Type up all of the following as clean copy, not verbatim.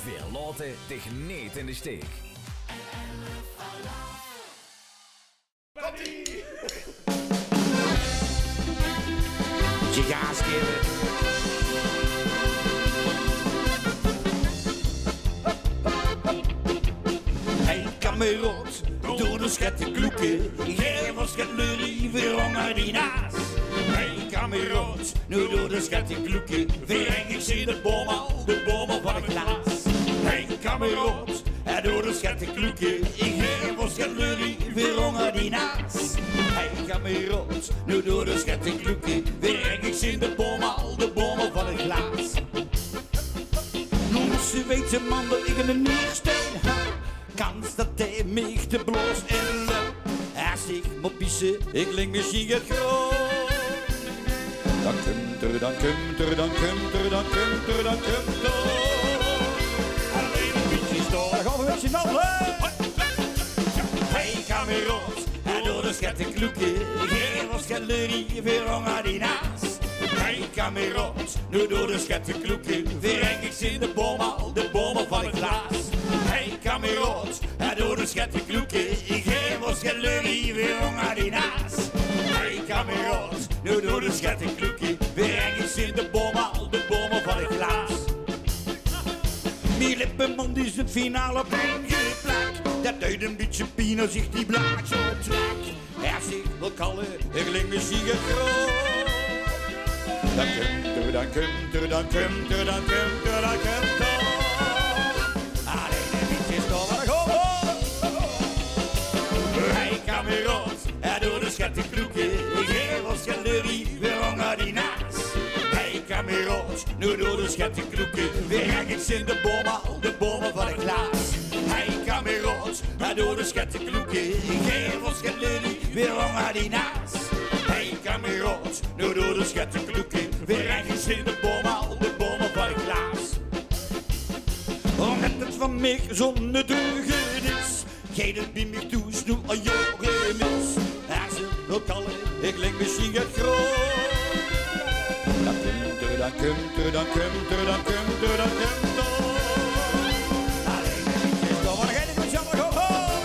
Wir laten dich niet in de steek. Je gaat schelen. Hey kamerot, door de schette kloeken. Jij was gelurrie, weer honger die naast. Hey kamerot, nu door de schette kloeken. Weer ik zie de bomen van het glas. Hey kamerot, door de schette kloeken. Jij was gelurrie, weer honger die naast. Hey kamerot, nu door de schette kloeken. Weer ik zie de bomen van het glas. Noem ze weten man dat ik een neersteen heb. Kans dat hij mij te bloos en lup. Hij zegt moppissen, ik link misschien het groot. Dan komt er, dan komt er, dan komt er, dan komt er, dan komt er. Alleen een beetje stoor. Dan gaan we met z'n allen. Hey kamerot, en door de schette kloeken. Geen was galerie, weer honger die naast. Hey kamerot, nu door de schette kloeken. Weer ik zie de bomen van het glas. Hey kamerot, en door de schette kloeken. Geen was galerie, weer honger die naast. Hey kamerot, nu door de schette kloeken. Weer ik zie de bomen van het glas. Mijn lippenmond is het finale plak. Dat uit een beetje pino zich die blaak zo trek. Hij zegt wel kallen, ik link misschien het groot. Dan komt er, dan komt er, dan komt er, dan komt er, dan komt er. Alleen een beetje stof en dan hey kamerot, en door de schette kloeken. Geen was galerie, weer honger die naast. Hey kamerot, nu door de schette kloeken. Weer ergens in de bomen van het glas. Hey kamerot, en door de schette kloeken. Geen was galerie, weer honger die naast. Hey kamerot, nu door de schette kloeken. Weer ergens in de bomen van het glas. Omdat het van mij zonder deugen is. Gij dat bij mij toe snoep aan jaren mis. Hij zegt wel kallen, ik link misschien het groot. Dan komt er, dan komt er, dan komt er, dan komt er, dan komt er. Alleen een beetje stof, maar dan ga ik met jammer gewoon.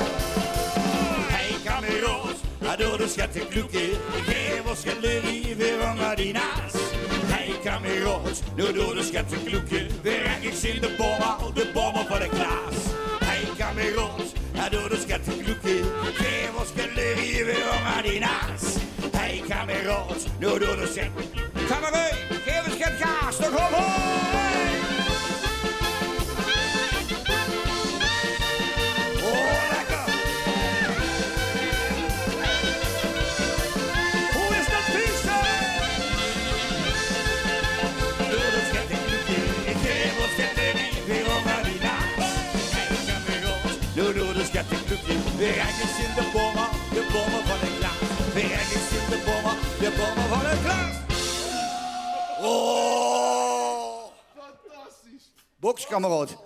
Hey kamerot, door de schette kloeken. Gij was galerie, weer honger die naast. Hey kamerot, nu door de schette kloeken. Weer ik zie de bomen van het glas. Hey kamerot, door de schette kloeken. Gij was galerie, weer honger die naast. Hey kamerot, nu door de schette. Kamerui, geef eens geen gaas, toch op hoi! Oh, lekker! Hoe is dat vieze? Door de schette kloeken, ik geef ons galerie, weer honger die naast. Hey kamerot, nu door de schette kloeken. Weer ergens in de bomen van het glas. Weer ergens in de bomen van het glas. Oh! Fantastisch. Bokskameraad.